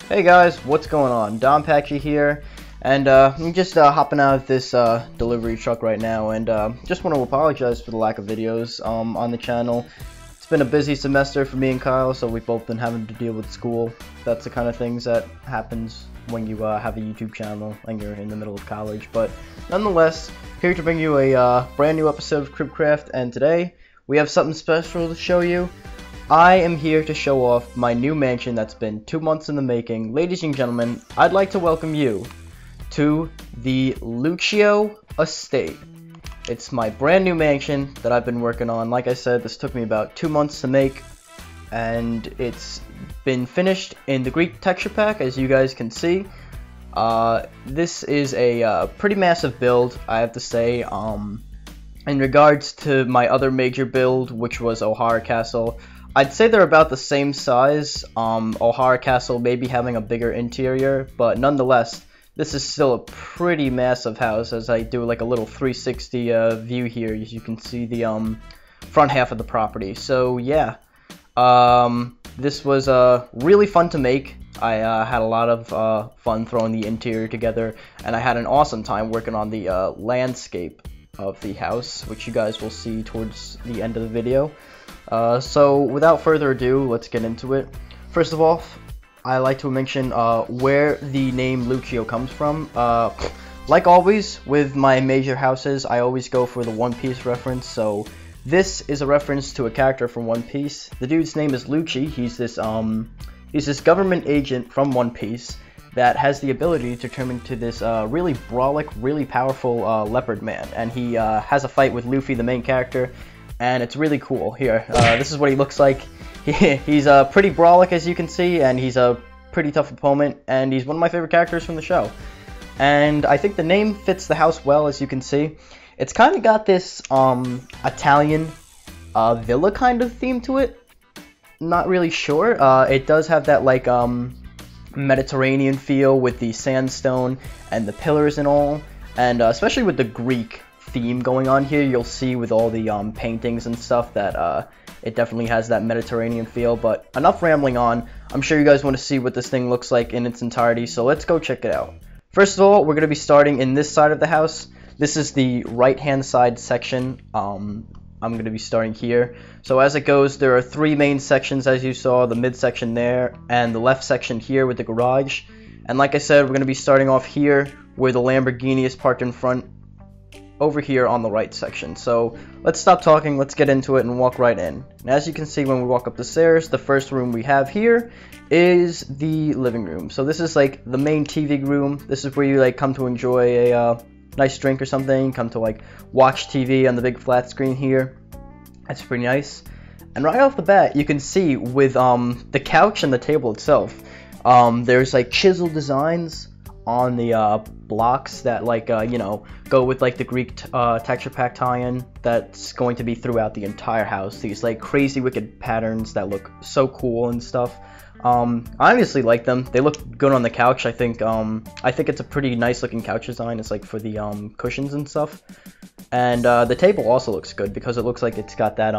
Hey guys, what's going on? Donpachee here, and I'm just hopping out of this delivery truck right now, and just want to apologize for the lack of videos on the channel. It's been a busy semester for me and Kyle, so we've both been having to deal with school. That's the kind of things that happens when you have a YouTube channel and you're in the middle of college. But nonetheless, here to bring you a brand new episode of Cribcraft, and today we have something special to show you. I am here to show off my new mansion that's been 2 months in the making. Ladies and gentlemen, I'd like to welcome you to the Luccio Estate. It's my brand new mansion that I've been working on. Like I said, this took me about 2 months to make, and it's been finished in the Greek texture pack, as you guys can see. This is a pretty massive build, I have to say. In regards to my other major build, which was O'Hara Castle, I'd say they're about the same size. O'Hara Castle maybe having a bigger interior, but nonetheless, this is still a pretty massive house. As I do like a little 360 view here, as you can see the front half of the property. So yeah, this was really fun to make. I had a lot of fun throwing the interior together, and I had an awesome time working on the landscape of the house, which you guys will see towards the end of the video. So without further ado, let's get into it. First of all, I like to mention where the name Luccio comes from. Like always with my major houses, I always go for the One Piece reference. So this is a reference to a character from One Piece. The dude's name is Lucci. He's this government agent from One Piece that has the ability to turn into this really brolic, really powerful leopard man, and he has a fight with Luffy, the main character. And it's really cool. Here, this is what he looks like. He's pretty brolic, as you can see, and he's a pretty tough opponent, and he's one of my favorite characters from the show. And I think the name fits the house well, as you can see. It's kind of got this Italian villa kind of theme to it. Not really sure. It does have that like Mediterranean feel with the sandstone and the pillars and all, and especially with the Greek theme going on here. You'll see with all the paintings and stuff that it definitely has that Mediterranean feel. But enough rambling on. I'm sure you guys want to see what this thing looks like in its entirety, so let's go check it out. First of all, we're going to be starting in this side of the house. This is the right hand side section. I'm going to be starting here. So as it goes, there are 3 main sections, as you saw: the mid section there and the left section here with the garage. And like I said, we're going to be starting off here where the Lamborghini is parked in front, over here on the right section. So let's stop talking, let's get into it and walk right in. And as you can see, when we walk up the stairs, the first room we have here is the living room. So this is like the main TV room. This is where you like come to enjoy a nice drink or something, come to like watch TV on the big flat screen here. That's pretty nice. And right off the bat, you can see with the couch and the table itself, there's like chiseled designs on the blocks that like you know, go with like the Greek texture pack tie-in that's going to be throughout the entire house. These like crazy wicked patterns that look so cool and stuff. I obviously like them. They look good on the couch. I think it's a pretty nice looking couch design. It's like for the cushions and stuff. And the table also looks good because it looks like it's got that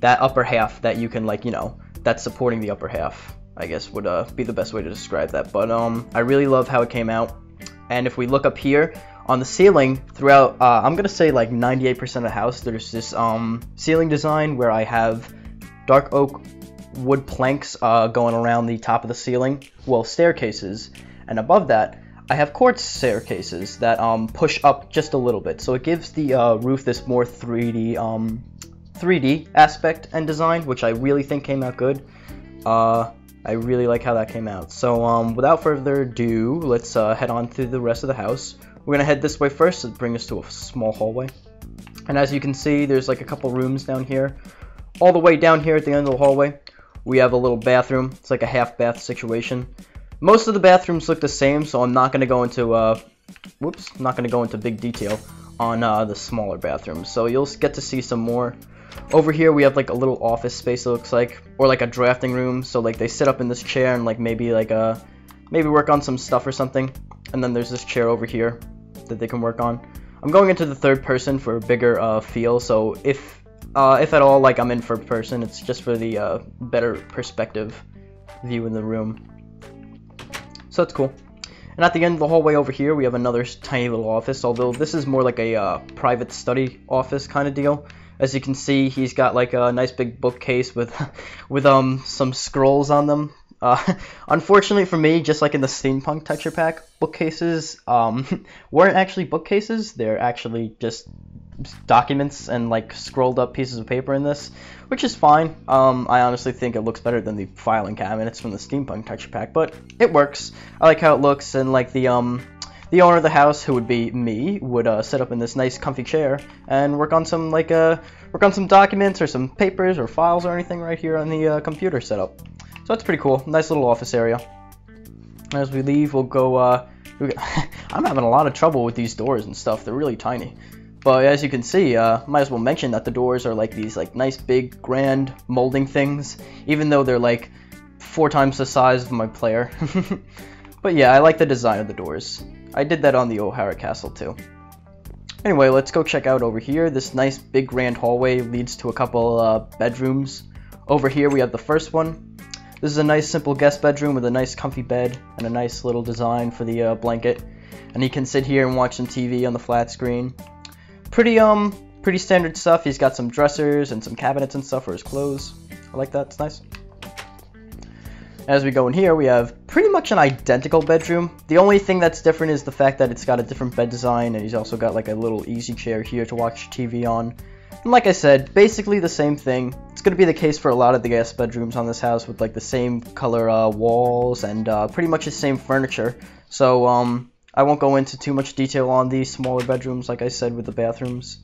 that upper half that you can like, you know, that's supporting the upper half, I guess would be the best way to describe that. But I really love how it came out. And if we look up here on the ceiling throughout, I'm gonna say like 98% of the house, there's this ceiling design where I have dark oak wood planks going around the top of the ceiling, well, staircases, and above that I have quartz staircases that push up just a little bit, so it gives the roof this more 3D aspect and design, which I really think came out good. I really like how that came out. So without further ado, let's head on through the rest of the house. We're gonna head this way first to bring us to a small hallway. And as you can see, there's like a couple rooms down here. All the way down here at the end of the hallway, we have a little bathroom. It's like a half bath situation. Most of the bathrooms look the same, so I'm not gonna go into not gonna go into big detail on the smaller bathrooms. So you'll get to see some more. Over here we have like a little office space, it looks like, or like a drafting room. So like they sit up in this chair and like maybe work on some stuff or something. And then there's this chair over here that they can work on. I'm going into the third person for a bigger feel. So if at all like I'm in first person, it's just for the better perspective view in the room. So that's cool. And at the end of the hallway over here, we have another tiny little office, although this is more like a private study office kind of deal. As you can see, he's got like a nice big bookcase with some scrolls on them. Unfortunately for me, just like in the steampunk texture pack, bookcases weren't actually bookcases. They're actually just documents and like scrolled up pieces of paper in this, which is fine. I honestly think it looks better than the filing cabinets from the steampunk texture pack, but it works. I like how it looks, and like the owner of the house, who would be me, would sit up in this nice comfy chair and work on some documents or some papers or files or anything right here on the computer setup. So that's pretty cool. Nice little office area. As we leave, we'll go. I'm having a lot of trouble with these doors and stuff. They're really tiny. But as you can see, might as well mention that the doors are like these like nice big grand molding things, even though they're like 4 times the size of my player. But yeah, I like the design of the doors. I did that on the O'Hara Castle too. Anyway, let's go check out over here. This nice big grand hallway leads to a couple bedrooms. Over here we have the first one. This is a nice simple guest bedroom with a nice comfy bed and a nice little design for the blanket. And he can sit here and watch some TV on the flat screen. Pretty standard stuff. He's got some dressers and some cabinets and stuff for his clothes. I like that, it's nice. As we go in here, we have pretty much an identical bedroom. The only thing that's different is the fact that it's got a different bed design, and he's also got like a little easy chair here to watch TV on. And like I said, basically the same thing. It's going to be the case for a lot of the guest bedrooms on this house, with like the same color walls and pretty much the same furniture. So I won't go into too much detail on these smaller bedrooms, like I said, with the bathrooms.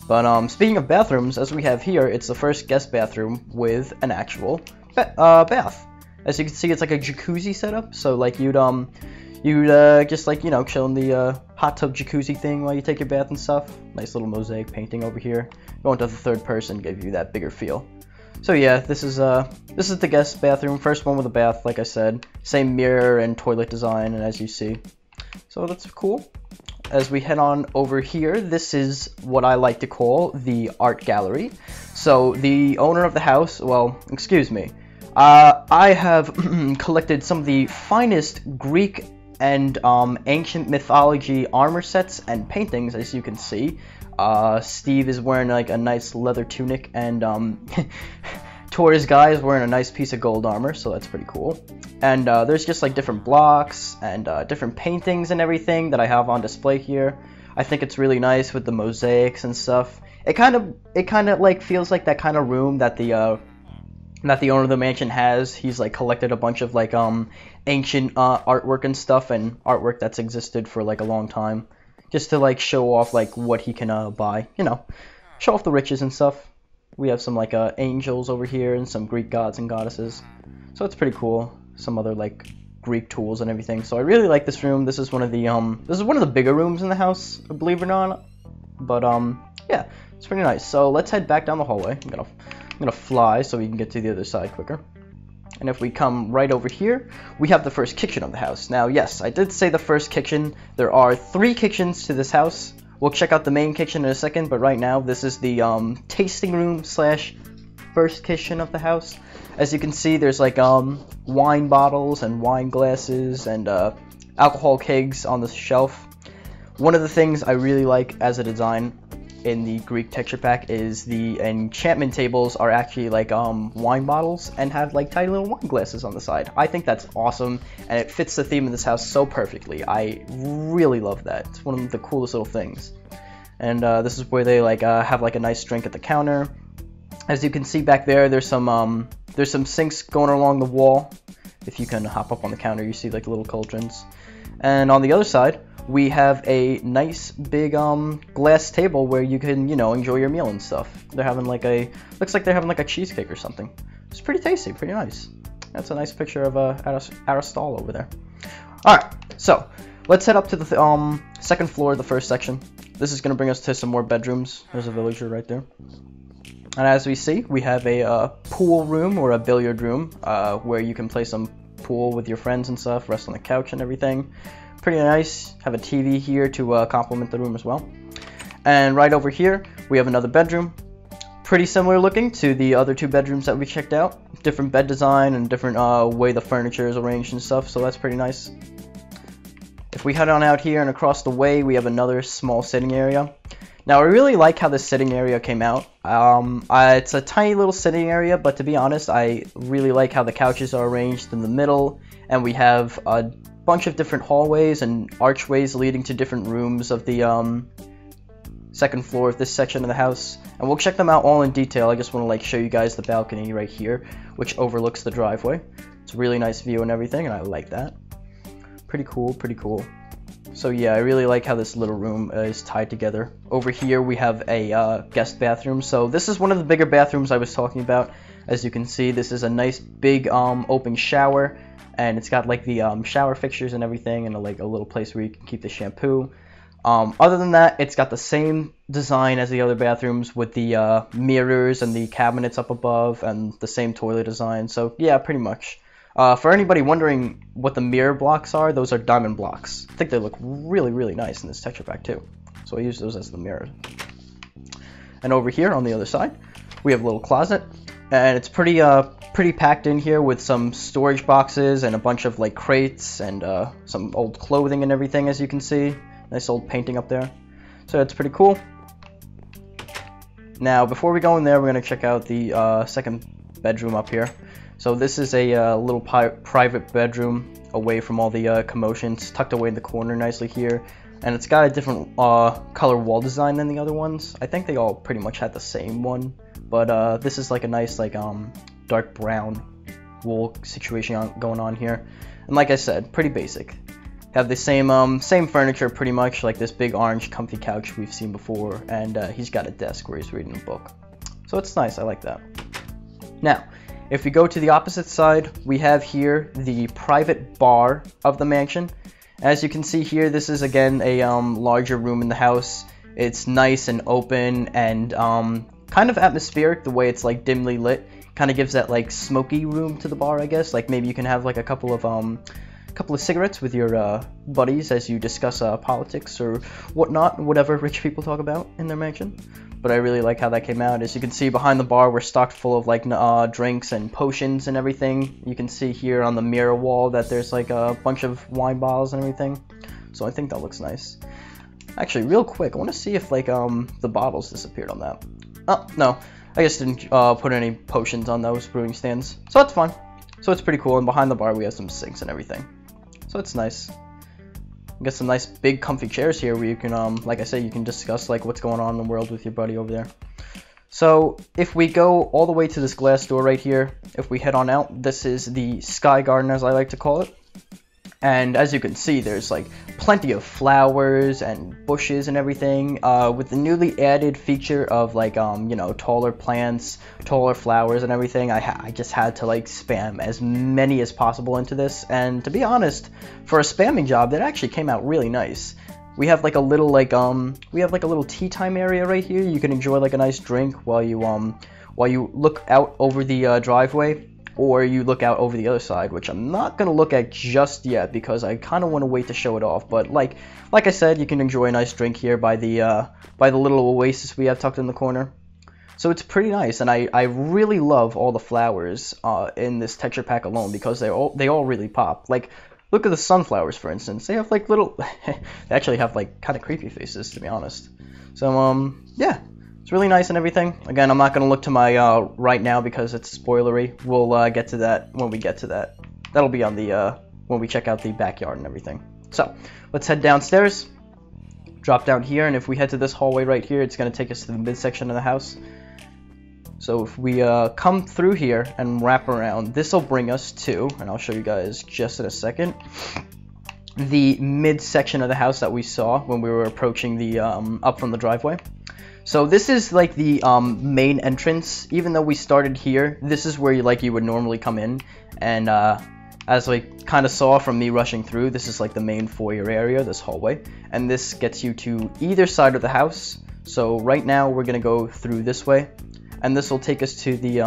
But speaking of bathrooms, as we have here, it's the first guest bathroom with an actual bath. As you can see, it's like a jacuzzi setup. So like you'd just like, you know, chill in the hot tub jacuzzi thing while you take your bath and stuff. Nice little mosaic painting over here. Going to the third person give you that bigger feel. So yeah, this is the guest bathroom, first one with a bath, like I said. Same mirror and toilet design, and as you see. So that's cool. As we head on over here, this is what I like to call the art gallery. So the owner of the house, well, excuse me, I have collected some of the finest Greek and ancient mythology armor sets and paintings, as you can see. Steve is wearing like a nice leather tunic, and Tor's guy is wearing a nice piece of gold armor, so that's pretty cool. And there's just like different blocks and different paintings and everything that I have on display here. I think it's really nice with the mosaics and stuff. It kind of like feels like that kind of room that the owner of the mansion has. He's like collected a bunch of like ancient artwork and stuff, and artwork that's existed for like a long time, just to like show off like what he can buy, you know, show off the riches and stuff. We have some like angels over here and some Greek gods and goddesses, so it's pretty cool. Some other like Greek tools and everything. So I really like this room. This is one of the bigger rooms in the house, believe it or not. But yeah, it's pretty nice. So let's head back down the hallway. I'm gonna fly so we can get to the other side quicker. And if we come right over here, we have the first kitchen of the house. Now, yes, I did say the first kitchen. There are 3 kitchens to this house. We'll check out the main kitchen in a second, but right now this is the tasting room slash first kitchen of the house. As you can see, there's like wine bottles and wine glasses and alcohol kegs on the shelf. One of the things I really like as a design in the Greek texture pack is the enchantment tables are actually like wine bottles and have like tiny little wine glasses on the side. I think that's awesome, and it fits the theme of this house so perfectly. I really love that. It's one of the coolest little things. And this is where they like have like a nice drink at the counter. As you can see back there, there's some sinks going along the wall. If you can hop up on the counter, you see like little cauldrons. And on the other side, we have a nice big glass table where you can, you know, enjoy your meal and stuff. They're having like looks like they're having like a cheesecake or something. It's pretty tasty, pretty nice. That's a nice picture of Aristotle over there. Alright, so let's head up to the second floor of the first section. This is going to bring us to some more bedrooms. There's a villager right there. And as we see, we have a pool room or a billiard room where you can play some pool with your friends and stuff, rest on the couch and everything. Pretty nice. Have a TV here to complement the room as well. And right over here, we have another bedroom. Pretty similar looking to the other 2 bedrooms that we checked out. Different bed design and different way the furniture is arranged and stuff, so that's pretty nice. If we head on out here and across the way, we have another small sitting area. Now, I really like how this sitting area came out. It's a tiny little sitting area, but to be honest, I really like how the couches are arranged in the middle, and we have a bunch of different hallways and archways leading to different rooms of the second floor of this section of the house, and we'll check them out all in detail. I just want to like show you guys the balcony right here, which overlooks the driveway. It's a really nice view and everything, and I like that. Pretty cool, pretty cool. So yeah, I really like how this little room is tied together. Over here we have a guest bathroom. So this is one of the bigger bathrooms I was talking about. As you can see, this is a nice big open shower, and it's got like the shower fixtures and everything, and like a little place where you can keep the shampoo. Other than that, it's got the same design as the other bathrooms with the mirrors and the cabinets up above and the same toilet design. So yeah, pretty much. For anybody wondering what the mirror blocks are, those are diamond blocks. I think they look really, really nice in this texture pack too. So I use those as the mirror. And over here on the other side, we have a little closet, and it's pretty packed in here with some storage boxes and a bunch of like crates and some old clothing and everything, as you can see. Nice old painting up there. So that's pretty cool. Now, before we go in there, we're going to check out the second bedroom up here. So this is a little private bedroom away from all the commotions, tucked away in the corner nicely here. And it's got a different color wall design than the other ones. I think they all pretty much had the same one. But this is like a nice like dark brown wool situation going on here. And like I said, pretty basic. Have the same furniture pretty much, like this big orange comfy couch we've seen before. And he's got a desk where he's reading a book. So it's nice, I like that. Now, if we go to the opposite side, we have here the private bar of the mansion. As you can see here, this is again a larger room in the house. It's nice and open and kind of atmospheric, the way it's like dimly lit. Kind of gives that like smoky room to the bar, I guess. Like maybe you can have like a couple of cigarettes with your buddies as you discuss politics or whatnot, whatever rich people talk about in their mansion. But I really like how that came out. As you can see, behind the bar, we're stocked full of like drinks and potions and everything. You can see here on the mirror wall that there's like a bunch of wine bottles and everything. So I think that looks nice. Actually, real quick, I want to see if like the bottles disappeared on that. Oh, no. I just didn't put any potions on those brewing stands. So that's fine. So it's pretty cool. And behind the bar, we have some sinks and everything. So it's nice. Got some nice big comfy chairs here where you can, like I said, you can discuss like what's going on in the world with your buddy over there. So if we go all the way to this glass door right here, if we head on out, this is the sky garden, as I like to call it. And as you can see, there's like plenty of flowers and bushes and everything, with the newly added feature of like, you know, taller plants, taller flowers and everything. I just had to like spam as many as possible into this. And to be honest, for a spamming job, that actually came out really nice. We have like a little like, we have like a little tea time area right here. You can enjoy like a nice drink while you look out over the driveway. Or you look out over the other side, which I'm not going to look at just yet because I kind of want to wait to show it off. But like I said, you can enjoy a nice drink here by the little oasis we have tucked in the corner. So it's pretty nice, and I really love all the flowers in this texture pack alone because they all really pop. Like, look at the sunflowers, for instance. They have like little, they actually have like kind of creepy faces, to be honest. So yeah. It's really nice and everything. Again, I'm not going to look to my right now because it's spoilery. We'll get to that when we get to that. That'll be on the when we check out the backyard and everything. So let's head downstairs, drop down here, and if we head to this hallway right here, it's going to take us to the midsection of the house. So if we come through here and wrap around, this will bring us to, and I'll show you guys just in a second, the midsection of the house that we saw when we were approaching the up from the driveway. So this is like the main entrance. Even though we started here, this is where you would normally come in. And as I kind of saw from me rushing through, this is like the main foyer area, this hallway. And this gets you to either side of the house. So right now we're gonna go through this way, and this will take us to the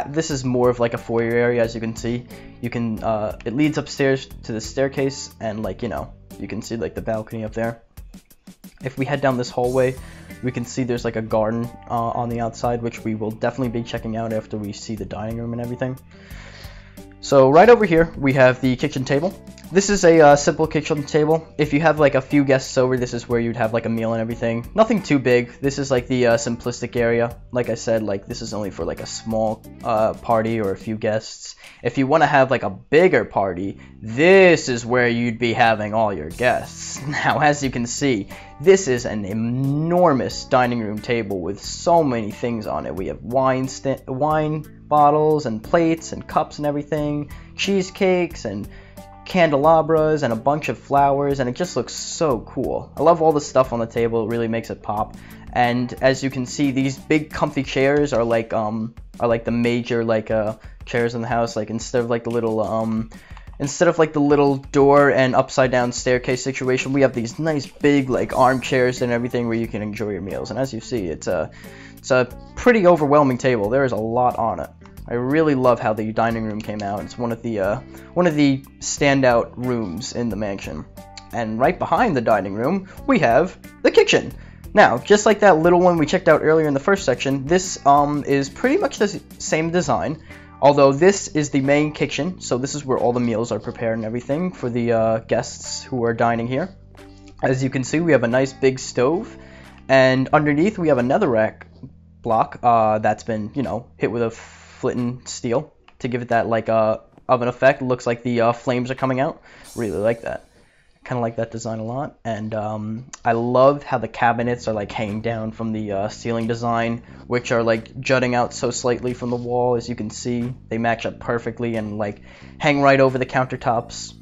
this is more of like a foyer area. As you can see, you can it leads upstairs to the staircase, and like, you know, you can see like the balcony up there. If we head down this hallway, we can see there's like a garden on the outside, which we will definitely be checking out after we see the dining room and everything. So right over here, we have the kitchen table. this is a simple kitchen table. If you have like a few guests over, this is where you'd have like a meal and everything. Nothing too big. This is like the simplistic area. Like I said, like this is only for like a small party or a few guests. If you want to have like a bigger party, this is where you'd be having all your guests. Now, as you can see, this is an enormous dining room table with so many things on it. We have wine bottles and plates and cups and everything, cheesecakes and candelabras and a bunch of flowers, and it just looks so cool. I love all the stuff on the table. It really makes it pop. And as you can see, these big comfy chairs are like the major like chairs in the house. Like instead of like the little door and upside down staircase situation, we have these nice big like armchairs and everything where you can enjoy your meals. And as you see, it's a pretty overwhelming table. There is a lot on it. I really love how the dining room came out. It's one of the standout rooms in the mansion. And right behind the dining room, we have the kitchen. Now, just like that little one we checked out earlier in the first section, this is pretty much the same design. Although this is the main kitchen, so this is where all the meals are prepared and everything for the guests who are dining here. As you can see, we have a nice big stove, and underneath we have a netherrack block that's been, you know, hit with a flint and steel to give it that like oven effect. It looks like the flames are coming out. Really like that. Kind of like that design a lot. And I love how the cabinets are like hanging down from the ceiling design, which are like jutting out so slightly from the wall. As you can see, they match up perfectly and like hang right over the countertops.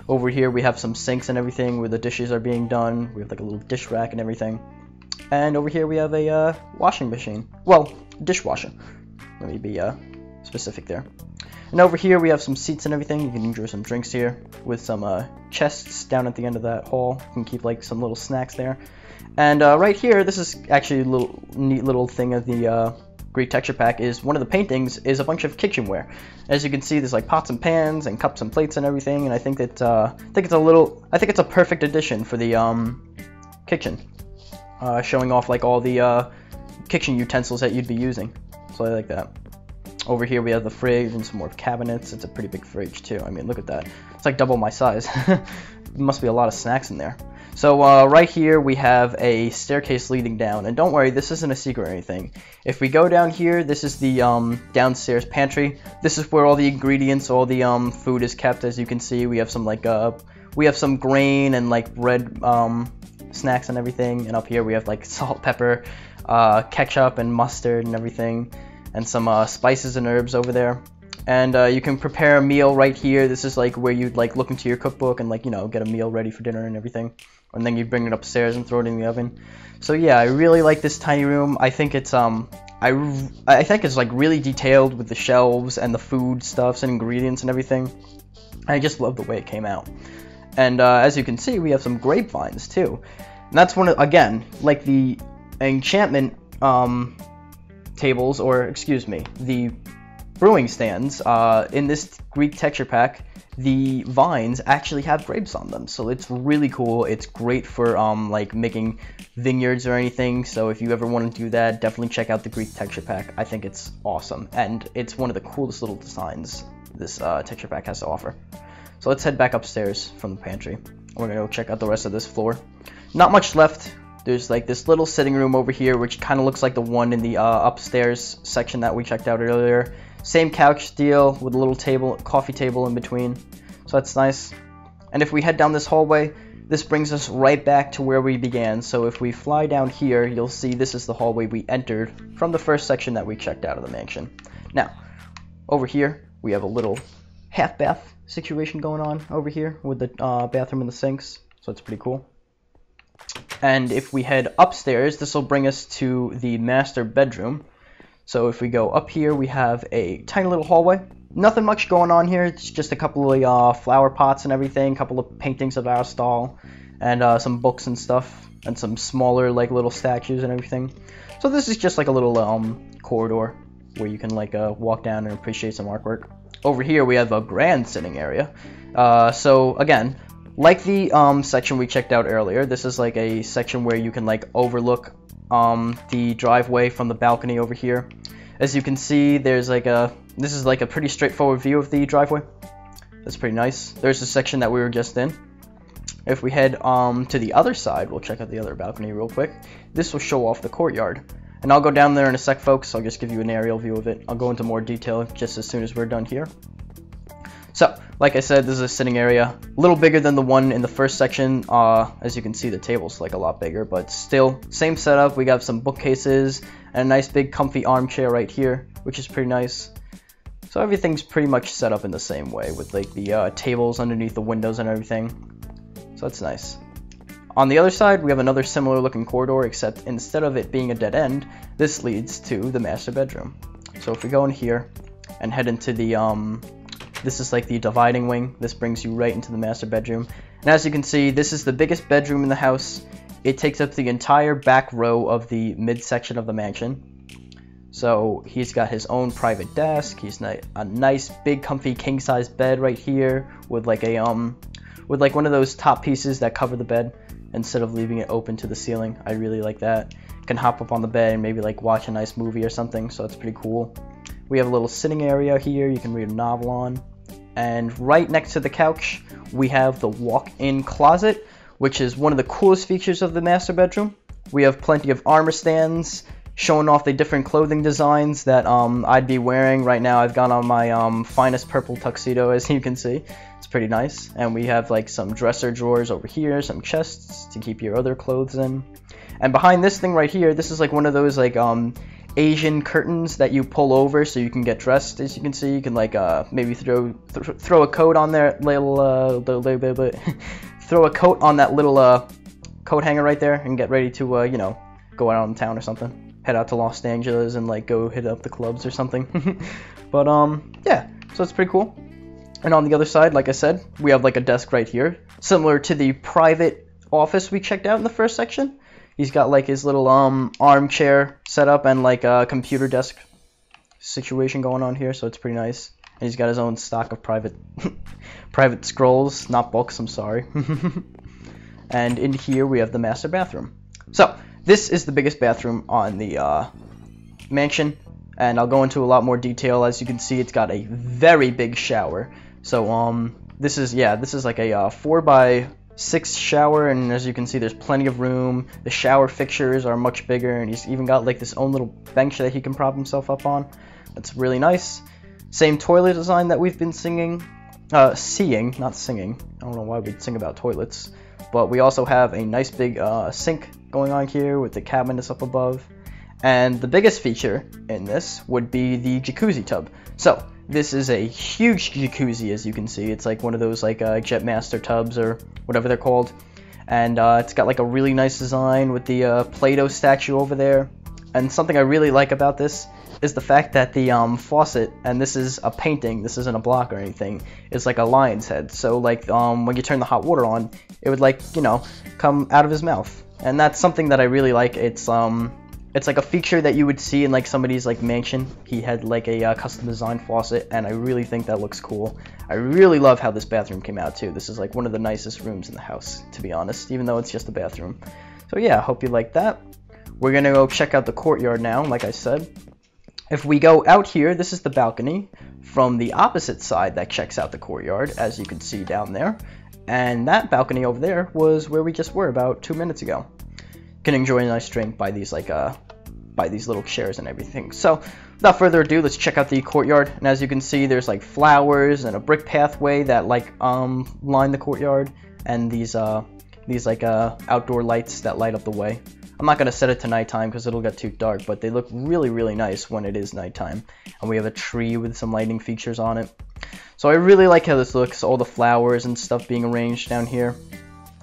Over here we have some sinks and everything where the dishes are being done. We have like a little dish rack and everything. And over here we have a washing machine. Well, dishwasher. Let me be specific there. And over here we have some seats and everything. You can enjoy some drinks here with some chests down at the end of that hall. You can keep like some little snacks there. And right here, this is actually a neat little thing of the Greek texture pack. Is one of the paintings is a bunch of kitchenware. As you can see, there's like pots and pans and cups and plates and everything. And I think that I think it's a perfect addition for the kitchen, showing off like all the kitchen utensils that you'd be using. So I like that. Over here we have the fridge and some more cabinets. It's a pretty big fridge too. I mean, look at that. It's like double my size. Must be a lot of snacks in there. So right here we have a staircase leading down. And don't worry, this isn't a secret or anything. If we go down here, this is the downstairs pantry. This is where all the ingredients, all the food is kept. As you can see, we have some like we have some grain and like bread snacks and everything. And up here we have like salt, pepper, ketchup and mustard and everything. And some spices and herbs over there. And you can prepare a meal right here. This is like where you'd like look into your cookbook and like, you know, get a meal ready for dinner and everything. And then you bring it upstairs and throw it in the oven. So yeah, I really like this tiny room. I think it's I think it's like really detailed with the shelves and the food stuffs and ingredients and everything. I just love the way it came out. And as you can see, we have some grapevines too. And that's one of, again, like the enchantment tables, or excuse me, the brewing stands in this Greek texture pack. The vines actually have grapes on them, so it's really cool. It's great for like making vineyards or anything. So if you ever want to do that, definitely check out the Greek texture pack. I think it's awesome, and it's one of the coolest little designs this texture pack has to offer. So let's head back upstairs from the pantry. We're gonna go check out the rest of this floor. Not much left. There's like this little sitting room over here, which kind of looks like the one in the upstairs section that we checked out earlier. Same couch deal with a little table, coffee table in between. So that's nice. And if we head down this hallway, this brings us right back to where we began. So if we fly down here, you'll see this is the hallway we entered from the first section that we checked out of the mansion. Now, over here, we have a little half bath situation going on over here with the bathroom and the sinks. So it's pretty cool. And if we head upstairs, this will bring us to the master bedroom. So if we go up here, we have a tiny little hallway. Nothing much going on here. It's just a couple of flower pots and everything, a couple of paintings of Aristotle, and some books and stuff, and some smaller like little statues and everything. So this is just like a little corridor where you can like walk down and appreciate some artwork. Over here we have a grand sitting area. So again, like the section we checked out earlier, this is like a section where you can like overlook the driveway from the balcony over here. As you can see, there's like this is like a pretty straightforward view of the driveway. That's pretty nice. There's the section that we were just in. If we head to the other side, we'll check out the other balcony real quick. This will show off the courtyard. And I'll go down there in a sec, folks. I'll just give you an aerial view of it. I'll go into more detail just as soon as we're done here. So, like I said, this is a sitting area. A little bigger than the one in the first section. As you can see, the table's like a lot bigger, but still, same setup. We got some bookcases and a nice big comfy armchair right here, which is pretty nice. So everything's pretty much set up in the same way with like the tables underneath the windows and everything. So that's nice. On the other side, we have another similar looking corridor, except instead of it being a dead end, this leads to the master bedroom. So if we go in here and head into the this is like the dividing wing. This brings you right into the master bedroom. And as you can see, this is the biggest bedroom in the house. It takes up the entire back row of the midsection of the mansion. So he's got his own private desk. He's a nice big comfy king size bed right here with like a with like one of those top pieces that cover the bed instead of leaving it open to the ceiling. I really like that. Can hop up on the bed and maybe like watch a nice movie or something, so that's pretty cool. We have a little sitting area here you can read a novel on. And right next to the couch, we have the walk-in closet, which is one of the coolest features of the master bedroom. We have plenty of armor stands showing off the different clothing designs that I'd be wearing. Right now I've got on my finest purple tuxedo, as you can see. It's pretty nice. And we have like some dresser drawers over here, some chests to keep your other clothes in. And behind this thing right here, this is like one of those like Asian curtains that you pull over so you can get dressed. As you can see, you can like maybe throw a coat on there, throw a coat on that little coat hanger right there and get ready to you know, go out in town or something. Head out to Los Angeles and like go hit up the clubs or something. But yeah, so it's pretty cool. And on the other side, like I said, we have like a desk right here, similar to the private office we checked out in the first section. He's got like his little armchair set up and like a computer desk situation going on here, so it's pretty nice. And he's got his own stock of private private scrolls, not books, I'm sorry. And in here we have the master bathroom. So this is the biggest bathroom on the mansion, and I'll go into a lot more detail. As you can see, it's got a very big shower. So this is like a 4x6 shower, and as you can see, there's plenty of room. The shower fixtures are much bigger, and he's even got like this own little bench that he can prop himself up on. That's really nice. Same toilet design that we've been seeing, not singing. I don't know why we'd sing about toilets, but we also have a nice big sink going on here with the cabinets up above. And the biggest feature in this would be the jacuzzi tub. So this is a huge jacuzzi, as you can see. It's like one of those like Jetmaster tubs or whatever they're called. And it's got like a really nice design with the Play-Doh statue over there. And something I really like about this is the fact that the faucet, and this is a painting, this isn't a block or anything, is like a lion's head. So like when you turn the hot water on, it would like, you know, come out of his mouth. And that's something that I really like. It's like a feature that you would see in like somebody's like mansion. He had like a custom designed faucet, and I really think that looks cool. I really love how this bathroom came out too. This is like one of the nicest rooms in the house, to be honest, even though it's just a bathroom. So yeah, I hope you like that. We're gonna go check out the courtyard now, like I said. If we go out here, this is the balcony from the opposite side that checks out the courtyard, as you can see down there. And that balcony over there was where we just were about 2 minutes ago. Can enjoy a nice drink by these like by these little chairs and everything. So without further ado, let's check out the courtyard. And as you can see, there's like flowers and a brick pathway that like line the courtyard, and these like outdoor lights that light up the way. I'm not gonna set it to nighttime because it'll get too dark, but they look really, really nice when it is nighttime. And we have a tree with some lighting features on it. So I really like how this looks, all the flowers and stuff being arranged down here.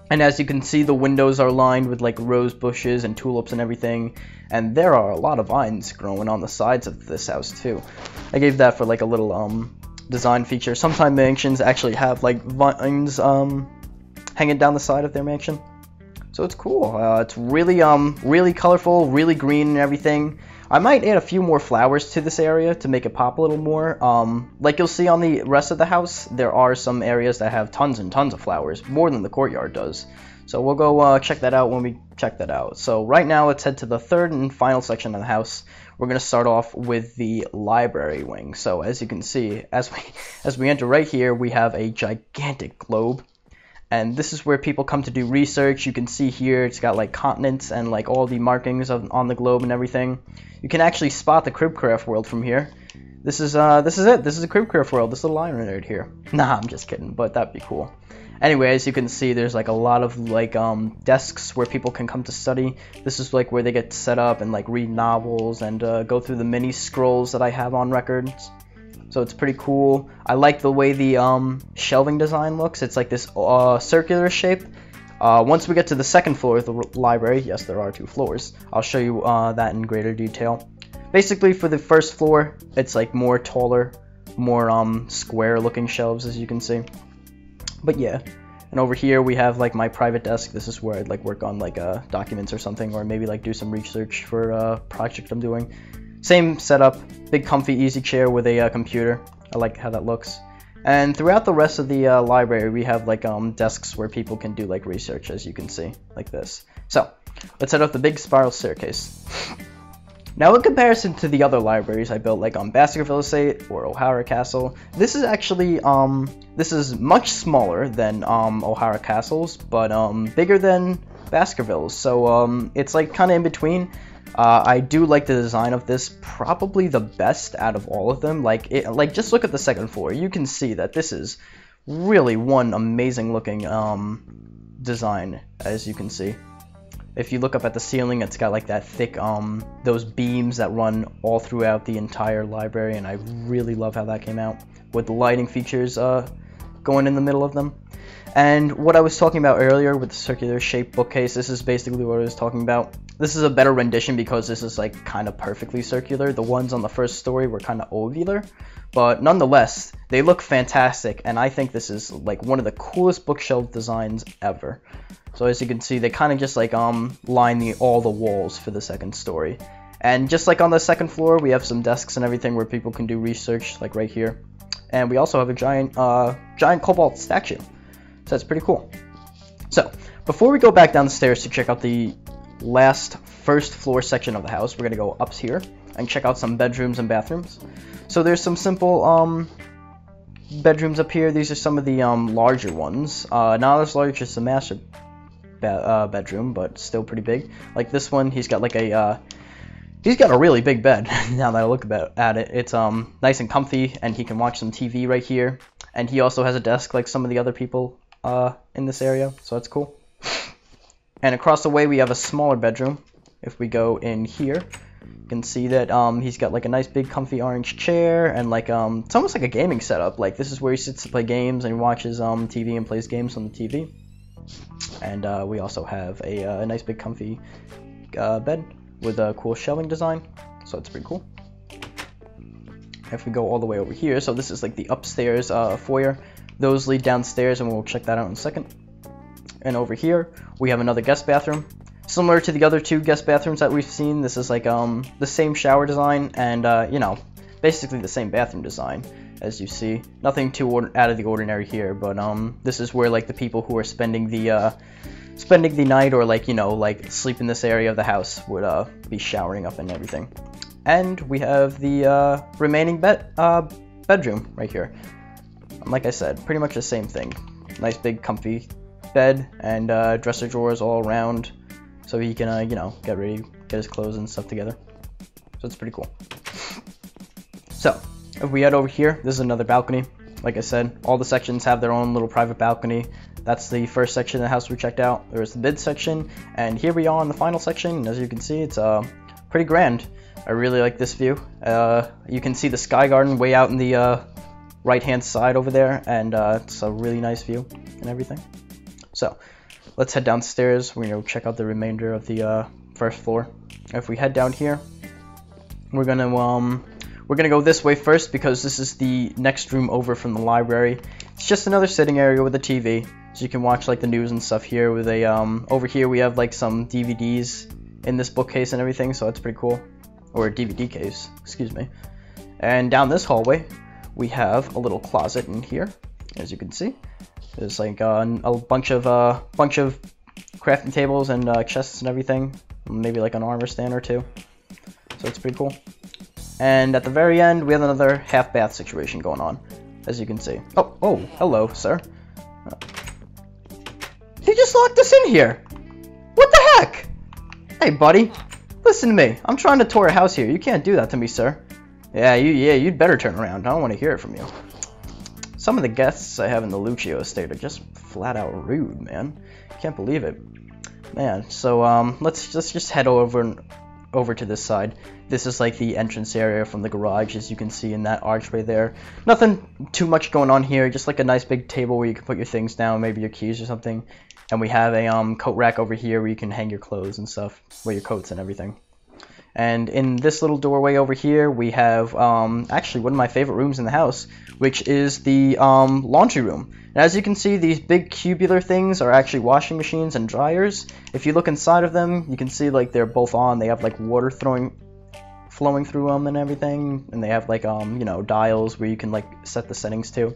And as you can see, the windows are lined with like rose bushes and tulips and everything. And there are a lot of vines growing on the sides of this house too. I gave that for like a little design feature. Sometimes mansions actually have like vines hanging down the side of their mansion. So it's cool. It's really really colorful, really green and everything. I might add a few more flowers to this area to make it pop a little more. Like you'll see on the rest of the house, there are some areas that have tons and tons of flowers, more than the courtyard does. So we'll go check that out when we check that out. So right now, let's head to the third and final section of the house. We're going to start off with the library wing. So as you can see, as we enter right here, we have a gigantic globe. And this is where people come to do research. You can see here it's got like continents and like all the markings on the globe and everything. You can actually spot the Cribcraft world from here. This is it. This is a Cribcraft world. This little island right here. Nah, I'm just kidding, but that'd be cool. Anyway, as you can see, there's like a lot of like desks where people can come to study. This is like where they get set up and like read novels and go through the mini scrolls that I have on records. So it's pretty cool. I like the way the shelving design looks. It's like this circular shape. Once we get to the second floor of the library, yes, there are 2 floors. I'll show you that in greater detail. Basically, for the first floor, it's like more taller, more square looking shelves, as you can see. But yeah, and over here we have like my private desk. This is where I'd like work on like documents or something, or maybe like do some research for a project I'm doing. Same setup, big comfy easy chair with a computer. I like how that looks. And throughout the rest of the library, we have like desks where people can do like research, as you can see, like this. So let's head up the big spiral staircase. Now, in comparison to the other libraries I built, like on Baskerville Estate or O'Hara Castle, this is actually this is much smaller than O'Hara Castle's, but bigger than Baskerville's. So it's like kind of in between. I do like the design of this, probably the best out of all of them. Like just look at the second floor. You can see that this is really one amazing looking design, as you can see. If you look up at the ceiling, it's got like that thick those beams that run all throughout the entire library, and I really love how that came out with the lighting features going in the middle of them. And what I was talking about earlier with the circular shaped bookcase, this is basically what I was talking about. This is a better rendition because this is like kind of perfectly circular. The ones on the first story were kind of ovular, but nonetheless, they look fantastic, and I think this is like one of the coolest bookshelf designs ever. So as you can see, they kind of just like line all the walls for the second story. And just like on the second floor, we have some desks and everything where people can do research, like right here. And we also have a giant cobalt statue. So that's pretty cool. So before we go back down the stairs to check out the last first floor section of the house, we're gonna go up here and check out some bedrooms and bathrooms. So there's some simple bedrooms up here. These are some of the larger ones. Not as large as the master bedroom, but still pretty big. Like this one, he's got like a he's got a really big bed. Now that I look at it, it's nice and comfy, and he can watch some TV right here. And he also has a desk like some of the other people in this area, so that's cool. And across the way we have a smaller bedroom. If we go in here, you can see that he's got like a nice big comfy orange chair, and like it's almost like a gaming setup. Like this is where he sits to play games and he watches TV and plays games on the TV. And we also have a nice big comfy bed with a cool shelving design, so it's pretty cool. If we go all the way over here, so this is like the upstairs foyer. Those lead downstairs, and we'll check that out in a second. And over here, we have another guest bathroom. Similar to the other 2 guest bathrooms that we've seen, this is like the same shower design and, you know, basically the same bathroom design, as you see. Nothing too out of the ordinary here, but this is where like the people who are spending the night or like, you know, like sleep in this area of the house would be showering up and everything. And we have the remaining bedroom right here. Like I said, pretty much the same thing. Nice big comfy bed and dresser drawers all around, so he can you know, get ready, get his clothes and stuff together. So it's pretty cool. So if we head over here, this is another balcony. Like I said, all the sections have their own little private balcony. That's the first section of the house we checked out. There's the mid section, and here we are in the final section. And as you can see, it's pretty grand. I really like this view. You can see the sky garden way out in the right hand side over there, and it's a really nice view and everything. So let's head downstairs. We're gonna check out the remainder of the first floor. If we head down here, we're gonna go this way first because this is the next room over from the library. It's just another sitting area with a TV. so you can watch like the news and stuff here. With a over here we have like some DVDs in this bookcase and everything, so that's pretty cool. Or a DVD case, excuse me. And down this hallway we have a little closet in here, as you can see. There's like a bunch of crafting tables and chests and everything. Maybe like an armor stand or two. So it's pretty cool. And at the very end, we have another half bath situation going on, as you can see. Oh, hello, sir. He just locked us in here. What the heck? Hey, buddy, listen to me. I'm trying to tour a house here. You can't do that to me, sir. Yeah, you'd better turn around. I don't want to hear it from you. Some of the guests I have in the Luccio Estate are just flat out rude, man. Can't believe it. Man, so let's just head over to this side. This is like the entrance area from the garage, as you can see in that archway there. Nothing too much going on here, just like a nice big table where you can put your things down, maybe your keys or something. And we have a coat rack over here where you can hang your clothes and stuff, wear your coats and everything. And in this little doorway over here, we have actually one of my favorite rooms in the house, which is the laundry room. And as you can see, these big cubular things are actually washing machines and dryers. If you look inside of them, you can see like they're both on. They have like water flowing through them and everything, and they have like you know, dials where you can like set the settings to.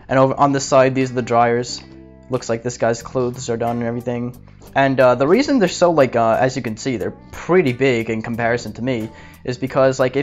And over on this side, these are the dryers. Looks like this guy's clothes are done and everything. And the reason they're so like as you can see, they're pretty big in comparison to me, is because like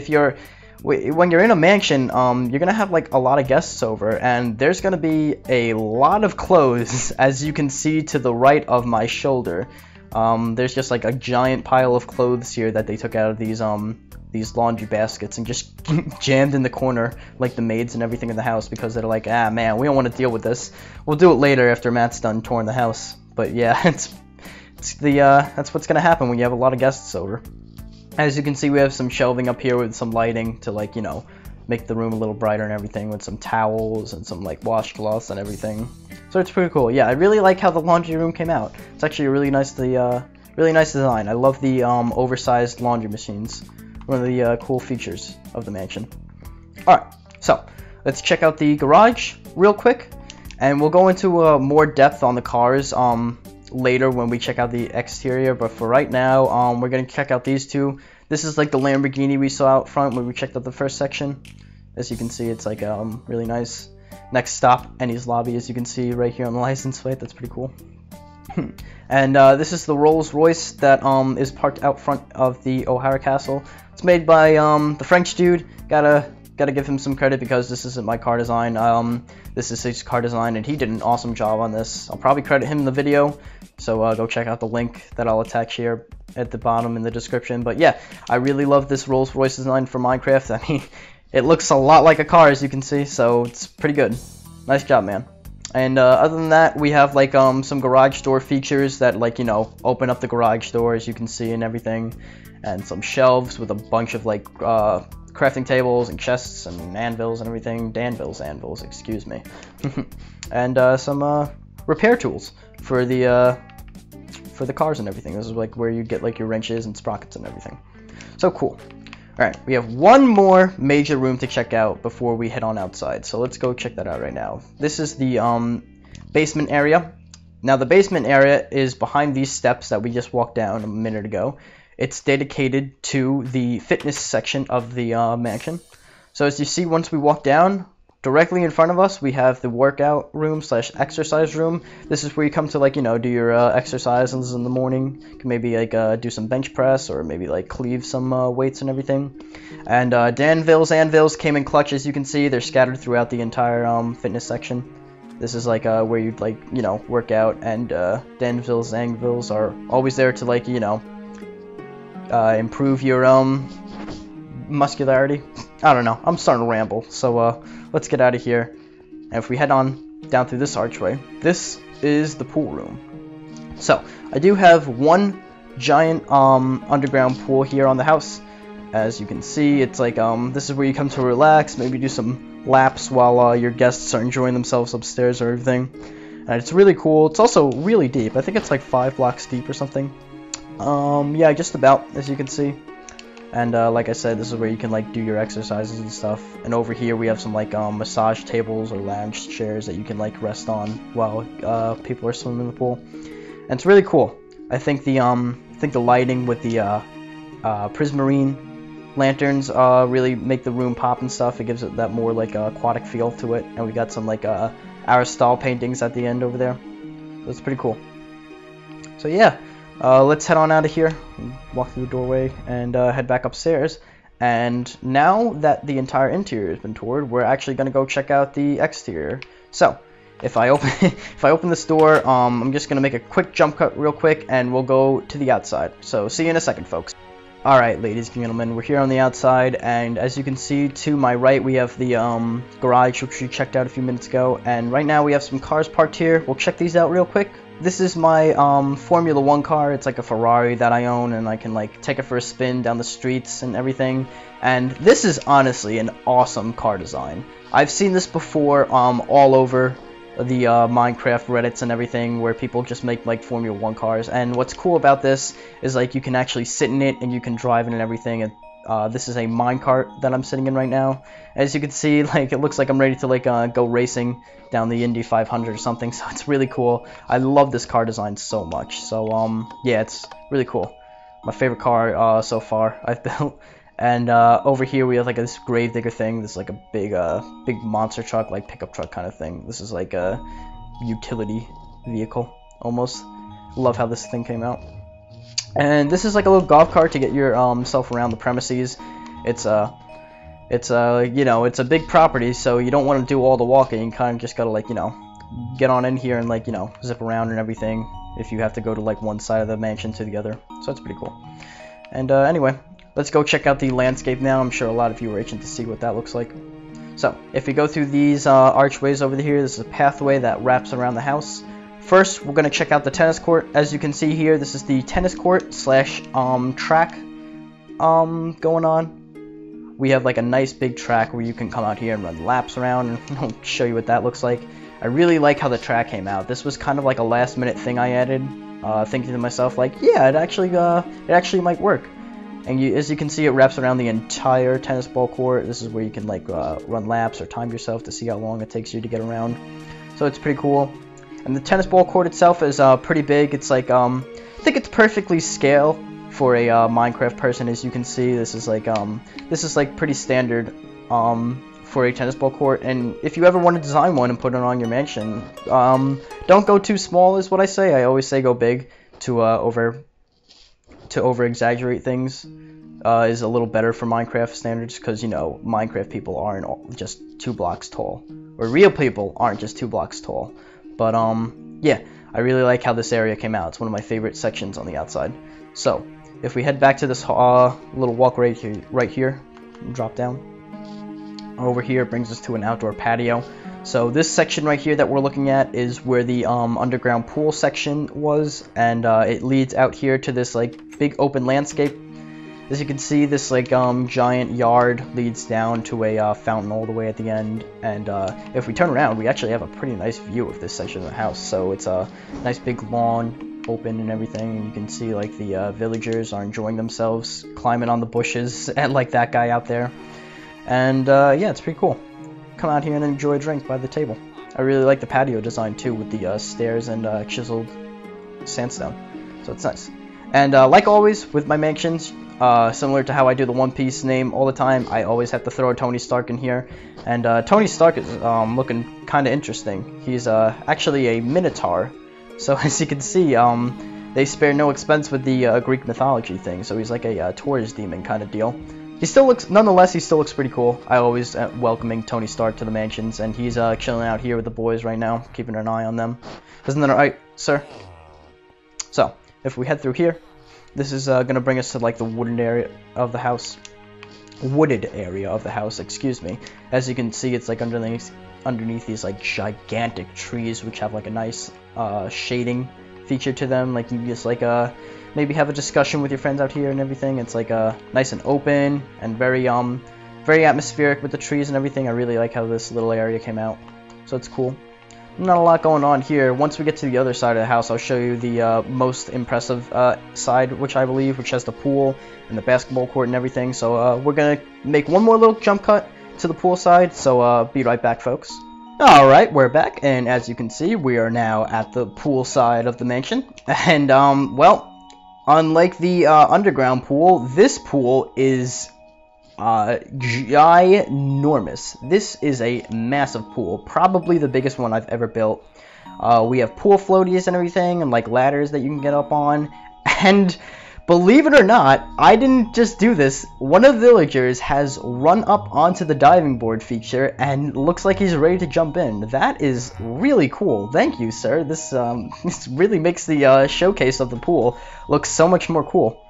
when you're in a mansion, you're gonna have like a lot of guests over, and there's gonna be a lot of clothes, as you can see to the right of my shoulder. There's just like a giant pile of clothes here that they took out of these laundry baskets and just jammed in the corner, like the maids and everything in the house, because they're like, ah man, we don't want to deal with this. We'll do it later after Matt's done touring the house. But yeah, that's what's gonna happen when you have a lot of guests over. As you can see, we have some shelving up here with some lighting to like, you know, make the room a little brighter and everything, with some towels and some like washcloths and everything. So it's pretty cool. Yeah, I really like how the laundry room came out. It's actually a really nice design. I love the oversized laundry machines. One of the cool features of the mansion. Alright, so let's check out the garage real quick, and we'll go into more depth on the cars later when we check out the exterior. But for right now, we're gonna check out these two. This is like the Lamborghini we saw out front when we checked out the first section. As you can see, it's like really nice. Next stop, Ennie's Lobby, as you can see right here on the license plate. That's pretty cool. And this is the Rolls Royce that is parked out front of the O'Hara Castle. It's made by the French dude. Gotta give him some credit, because this isn't my car design. This is his car design, and he did an awesome job on this. I'll probably credit him in the video, so go check out the link that I'll attach here at the bottom in the description. But yeah, I really love this Rolls Royce design for Minecraft. I mean, it looks a lot like a car, as you can see, so it's pretty good. Nice job, man. And other than that, we have like some garage door features that, like, you know, open up the garage door, as you can see, and everything, and some shelves with a bunch of like crafting tables and chests and anvils and everything. Anvils, excuse me. And some repair tools for the cars and everything. This is like where you get like your wrenches and sprockets and everything. So cool. Alright, we have one more major room to check out before we head on outside, so let's go check that out right now. This is the basement area. Now the basement area is behind these steps that we just walked down a minute ago. It's dedicated to the fitness section of the mansion. So as you see, once we walk down, directly in front of us, we have the workout room / exercise room. This is where you come to, like, you know, do your exercises in the morning. You can maybe like do some bench press, or maybe like cleave some weights and everything. And anvils came in clutch, as you can see. They're scattered throughout the entire fitness section. This is like where you'd, like, you know, work out. And anvils are always there to, like, you know, improve your muscularity. I don't know, I'm starting to ramble, so let's get out of here. And if we head on down through this archway, this is the pool room. So I do have one giant underground pool here on the house. As you can see, it's like this is where you come to relax, maybe do some laps while your guests are enjoying themselves upstairs or everything. And it's really cool. It's also really deep. I think it's like 5 blocks deep or something. Yeah, just about, as you can see. And like I said, this is where you can like do your exercises and stuff. And over here we have some like massage tables or lounge chairs that you can like rest on while people are swimming in the pool. And it's really cool. I think the lighting with the prismarine lanterns really make the room pop and stuff. It gives it that more like aquatic feel to it. And we got some like Aristotle paintings at the end over there. So it's pretty cool. So yeah. Let's head on out of here, walk through the doorway, and head back upstairs. And now that the entire interior has been toured, we're actually going to go check out the exterior. So, if I open this door, I'm just going to make a quick jump cut real quick, and we'll go to the outside. So, see you in a second, folks. Alright, ladies and gentlemen, we're here on the outside, and as you can see to my right, we have the garage, which we checked out a few minutes ago. And right now we have some cars parked here. We'll check these out real quick. This is my Formula 1 car. It's like a Ferrari that I own, and I can like take it for a spin down the streets and everything. And this is honestly an awesome car design. I've seen this before all over the Minecraft Reddits and everything, where people just make like Formula 1 cars. And what's cool about this is like you can actually sit in it and you can drive it and everything. And this is a minecart that I'm sitting in right now. As you can see, like it looks like I'm ready to like go racing down the Indy 500 or something. So it's really cool. I love this car design so much. So yeah, it's really cool. My favorite car so far I've built. And over here we have like this gravedigger thing. This is like a big monster truck, like pickup truck kind of thing. This is like a utility vehicle almost. Love how this thing came out. And this is like a little golf cart to get yourself around the premises. It's you know, it's a big property, so you don't want to do all the walking. You kind of just gotta like, you know, get on in here and like, you know, zip around and everything if you have to go to like one side of the mansion to the other. So it's pretty cool. And anyway, let's go check out the landscape now. I'm sure a lot of you are itching to see what that looks like. So if we go through these archways over here, this is a pathway that wraps around the house. First, we're going to check out the tennis court. As you can see here, this is the tennis court slash track going on. We have like a nice big track where you can come out here and run laps around, and I'll show you what that looks like. I really like how the track came out. This was kind of like a last minute thing I added, thinking to myself like, yeah, it actually might work. And as you can see, it wraps around the entire tennis ball court. This is where you can like run laps or time yourself to see how long it takes you to get around. So it's pretty cool. And the tennis ball court itself is pretty big. It's like I think it's perfectly scale for a Minecraft person. As you can see, this is like pretty standard for a tennis ball court. And if you ever want to design one and put it on your mansion, don't go too small is what I say. I always say go big to over exaggerate things is a little better for Minecraft standards, because you know Minecraft people aren't just 2 blocks tall, or real people aren't just 2 blocks tall. But yeah, I really like how this area came out. It's one of my favorite sections on the outside. So if we head back to this little walk right here, drop down over here, it brings us to an outdoor patio. So this section right here that we're looking at is where the underground pool section was, and it leads out here to this like big open landscape. As you can see, this like giant yard leads down to a fountain all the way at the end. And if we turn around, we actually have a pretty nice view of this section of the house. So it's a nice big lawn, open and everything. And you can see like the villagers are enjoying themselves, climbing on the bushes, and like that guy out there. And yeah, it's pretty cool. Come out here and enjoy a drink by the table. I really like the patio design too, with the stairs and chiseled sandstone. So it's nice. And like always with my mansions, similar to how I do the One Piece name all the time, I always have to throw a Tony Stark in here. And Tony Stark is looking kind of interesting. He's actually a Minotaur. So as you can see, they spare no expense with the Greek mythology thing. So he's like a Taurus demon kind of deal. Nonetheless, he still looks pretty cool. I always welcoming Tony Stark to the mansions, and he's chilling out here with the boys right now, keeping an eye on them. Isn't that alright, sir? So, if we head through here, this is gonna bring us to like the wooded area of the house. Excuse me. As you can see, it's like underneath these like gigantic trees, which have like a nice shading feature to them. Like you can just like maybe have a discussion with your friends out here and everything. It's like nice and open and very atmospheric with the trees and everything. I really like how this little area came out, so it's cool. not a lot going on here. Once we get to the other side of the house, I'll show you the most impressive side, which has the pool and the basketball court and everything. So we're gonna make one more little jump cut to the pool side, so be right back, folks. Alright, we're back, and as you can see, we are now at the pool side of the mansion. And well, unlike the underground pool, this pool is ginormous. This is a massive pool, probably the biggest one I've ever built. We have pool floaties and everything, and like ladders that you can get up on. And believe it or not, I didn't just do this. One of the villagers has run up onto the diving board feature and looks like he's ready to jump in. That is really cool. Thank you, sir. This this really makes the showcase of the pool look so much more cool.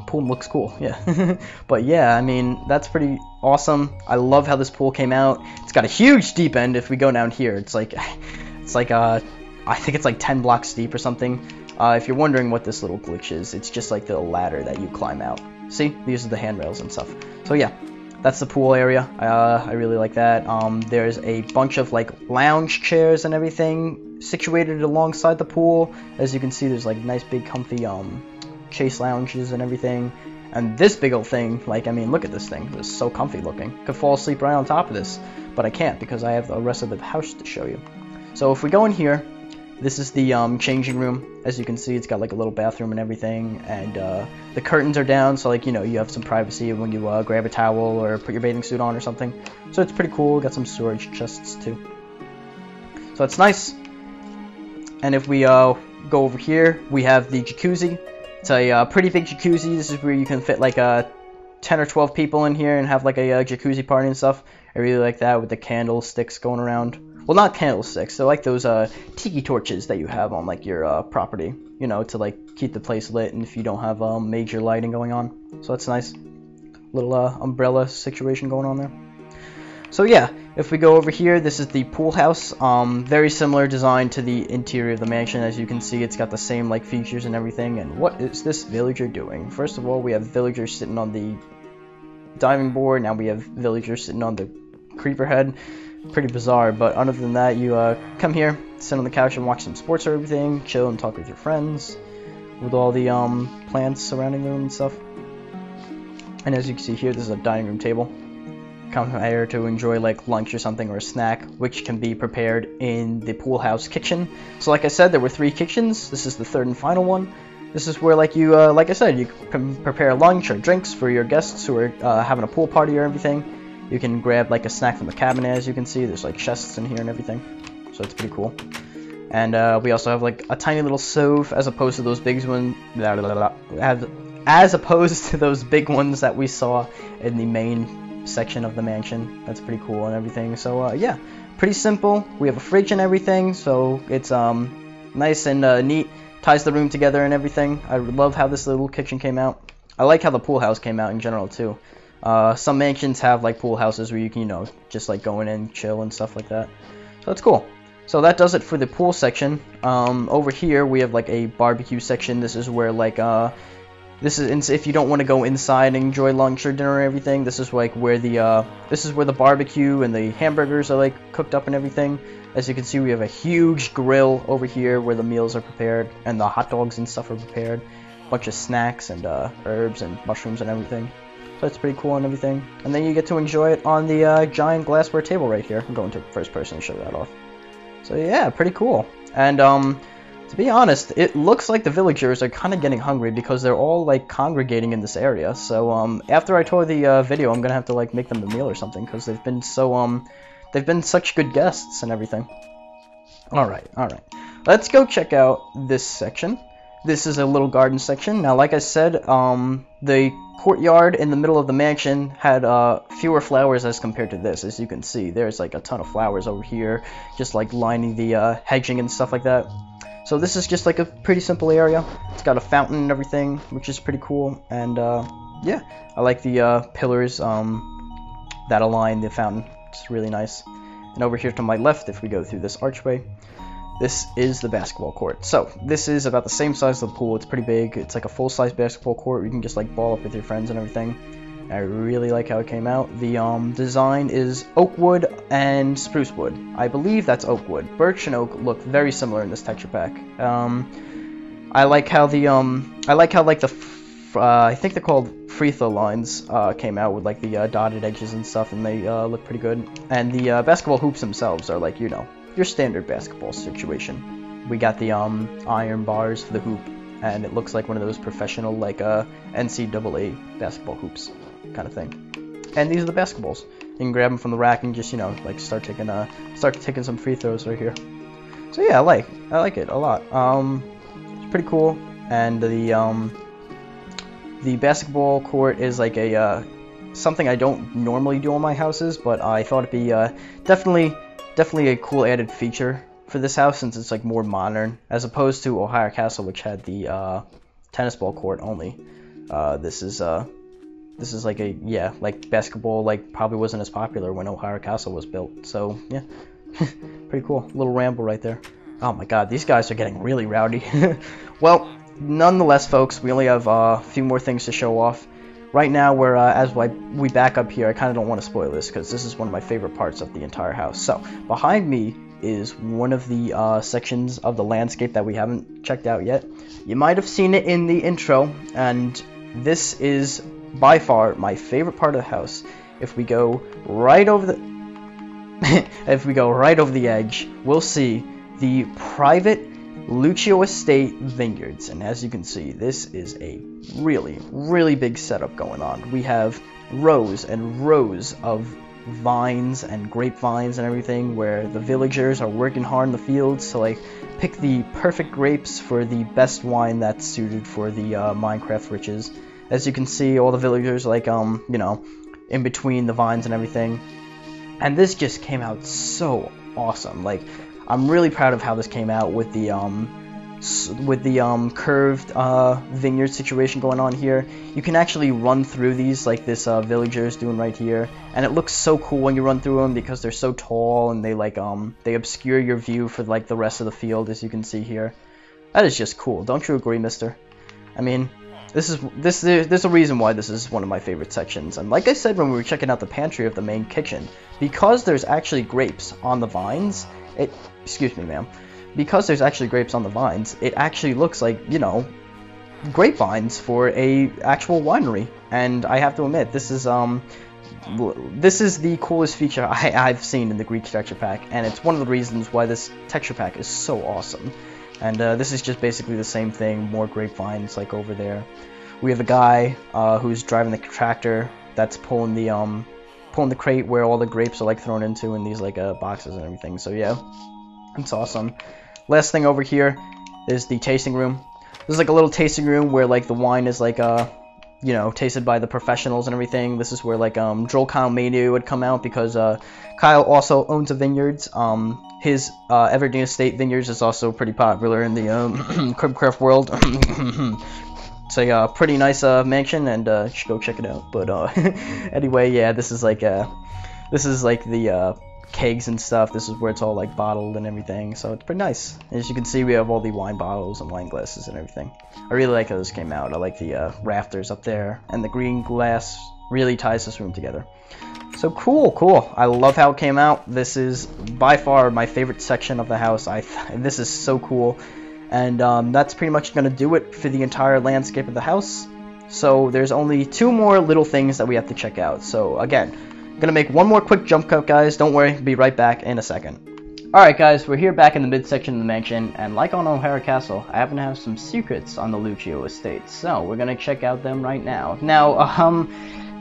Pool looks cool, yeah. But yeah, I mean, that's pretty awesome. I love how this pool came out. It's got a huge deep end. If we go down here, it's like I think it's like 10 blocks deep or something. If you're wondering what this little glitch is, it's just like the ladder that you climb out. See, these are the handrails and stuff. So yeah, that's the pool area. I really like that. There's a bunch of like lounge chairs and everything situated alongside the pool. As you can see, there's like nice big comfy chase lounges and everything. And this big old thing, like, I mean, look at this thing. It's so comfy looking. Could fall asleep right on top of this, but I can't because I have the rest of the house to show you. So if we go in here, this is the changing room. As you can see, it's got like a little bathroom and everything, and the curtains are down, so like, you know, you have some privacy when you grab a towel or put your bathing suit on or something. So it's pretty cool. Got some storage chests too, so it's nice. And if we go over here, we have the jacuzzi. It's a pretty big jacuzzi. This is where you can fit like 10 or 12 people in here and have like a jacuzzi party and stuff. I really like that with the candlesticks going around. Well, not candlesticks. They're like those tiki torches that you have on like your property, you know, to like keep the place lit and if you don't have major lighting going on. So that's nice. Little umbrella situation going on there. So yeah, if we go over here, this is the pool house. Very similar design to the interior of the mansion. As you can see, it's got the same like features and everything. And what is this villager doing? First of all, we have villagers sitting on the diving board. Now we have villagers sitting on the creeper head. Pretty bizarre, but other than that, you come here, sit on the couch and watch some sports or everything, chill and talk with your friends with all the plants surrounding them and stuff. And as you can see here, this is a dining room table. Come here to enjoy like lunch or something or a snack, which can be prepared in the pool house kitchen. So like I said, there were 3 kitchens. This is the 3rd and final one. This is where like you, like I said, you can prepare lunch or drinks for your guests who are having a pool party or everything. You can grab like a snack from the cabinet. As you can see, there's like chests in here and everything, so it's pretty cool. And we also have like a tiny little stove, as opposed to those big ones, as opposed to those big ones that we saw in the main section of the mansion. That's pretty cool and everything. So yeah, pretty simple. We have a fridge and everything, so it's nice and neat. Ties the room together and everything. I love how this little kitchen came out. I like how the pool house came out in general too. Some mansions have like pool houses where you can, you know, just like go in and chill and stuff like that. So that's cool. So that does it for the pool section. Over here we have like a barbecue section. This is where like if you don't want to go inside and enjoy lunch or dinner and everything, this is like where the barbecue and the hamburgers are like cooked up and everything. As you can see, we have a huge grill over here where the meals are prepared and the hot dogs and stuff are prepared. Bunch of snacks and herbs and mushrooms and everything. So it's pretty cool and everything. And then you get to enjoy it on the giant glassware table right here. I'm going to first person to show that off. So yeah, pretty cool. And to be honest, it looks like the villagers are kind of getting hungry because they're all like congregating in this area. So after I tour the video, I'm gonna have to like make them a meal or something because they've been so they've been such good guests and everything. All right. Let's go check out this section. This is a little garden section. Now, like I said, the courtyard in the middle of the mansion had fewer flowers as compared to this. As you can see, there's like a ton of flowers over here, just like lining the hedging and stuff like that. So this is just like a pretty simple area. It's got a fountain and everything, which is pretty cool. And yeah, I like the pillars that align the fountain. It's really nice. And over here to my left, if we go through this archway, this is the basketball court. So this is about the same size as the pool. It's pretty big. It's like a full-size basketball court where you can just like ball up with your friends and everything. I really like how it came out. The design is oak wood and spruce wood. I believe that's oak wood. Birch and oak look very similar in this texture pack. I like how the I think they're called free throw lines came out with like the dotted edges and stuff, and they look pretty good. And the basketball hoops themselves are like, you know, your standard basketball situation. We got the iron bars for the hoop, and it looks like one of those professional like NCAA basketball hoops kind of thing. And these are the basketballs. You can grab them from the rack and just, you know, like start taking some free throws right here. So yeah, I like it a lot. It's pretty cool, and the basketball court is like a something I don't normally do on my houses, but I thought it'd be definitely a cool added feature for this house, since it's like more modern as opposed to O'Hara Castle, which had the tennis ball court only. This is like a, yeah, like basketball like probably wasn't as popular when O'Hara Castle was built. So yeah, pretty cool. Little ramble right there. Oh my god, these guys are getting really rowdy. Well, nonetheless, folks, we only have a few more things to show off. Right now, we're as we back up here, I kind of don't want to spoil this because this is one of my favorite parts of the entire house. So behind me is one of the sections of the landscape that we haven't checked out yet. You might have seen it in the intro, and this is by far my favorite part of the house. If we go right over the edge, we'll see the private Luccio Estate vineyards, and as you can see, this is a really big setup going on. We have rows and rows of vines and grapevines and everything, where the villagers are working hard in the fields to like pick the perfect grapes for the best wine that's suited for the Minecraft riches. As you can see, all the villagers like you know, in between the vines and everything, and this just came out so awesome. Like, I'm really proud of how this came out with the curved vineyard situation going on here. You can actually run through these like this villager is doing right here, and it looks so cool when you run through them because they're so tall and they like they obscure your view for like the rest of the field, as you can see here. That is just cool. Don't you agree, mister? I mean, there's a reason why this is one of my favorite sections. And like I said when we were checking out the pantry of the main kitchen, because there's actually grapes on the vines, excuse me, ma'am. Because there's actually grapes on the vines, it actually looks like, you know, grapevines for a actual winery. And I have to admit, this is the coolest feature I've seen in the Greek texture pack, and it's one of the reasons why this texture pack is so awesome. And this is just basically the same thing, more grapevines like over there. We have a guy who's driving the tractor that's pulling the crate where all the grapes are like thrown into in these like boxes and everything. So yeah, it's awesome. Last thing over here is the tasting room. This is like a little tasting room where like the wine is like you know, tasted by the professionals and everything. This is where like Droll Kyle Mania would come out, because Kyle also owns a vineyards. His Evergreen Estate Vineyards is also pretty popular in the Cribcraft world. It's a pretty nice mansion, and you should go check it out. But anyway, yeah, this is like the kegs and stuff. This is where it's all like bottled and everything, so it's pretty nice. As you can see, we have all the wine bottles and wine glasses and everything. I really like how this came out. I like the rafters up there, and the green glass really ties this room together. So cool. I love how it came out. This is by far my favorite section of the house. This is so cool. And that's pretty much going to do it for the entire landscape of the house. So there's only 2 more little things that we have to check out. So again, I'm going to make one more quick jump cut, guys. Don't worry, be right back in a second. Alright guys, we're here back in the midsection of the mansion, and like on O'Hara Castle, I happen to have some secrets on the Luccio Estate. So we're going to check out them right now. Now,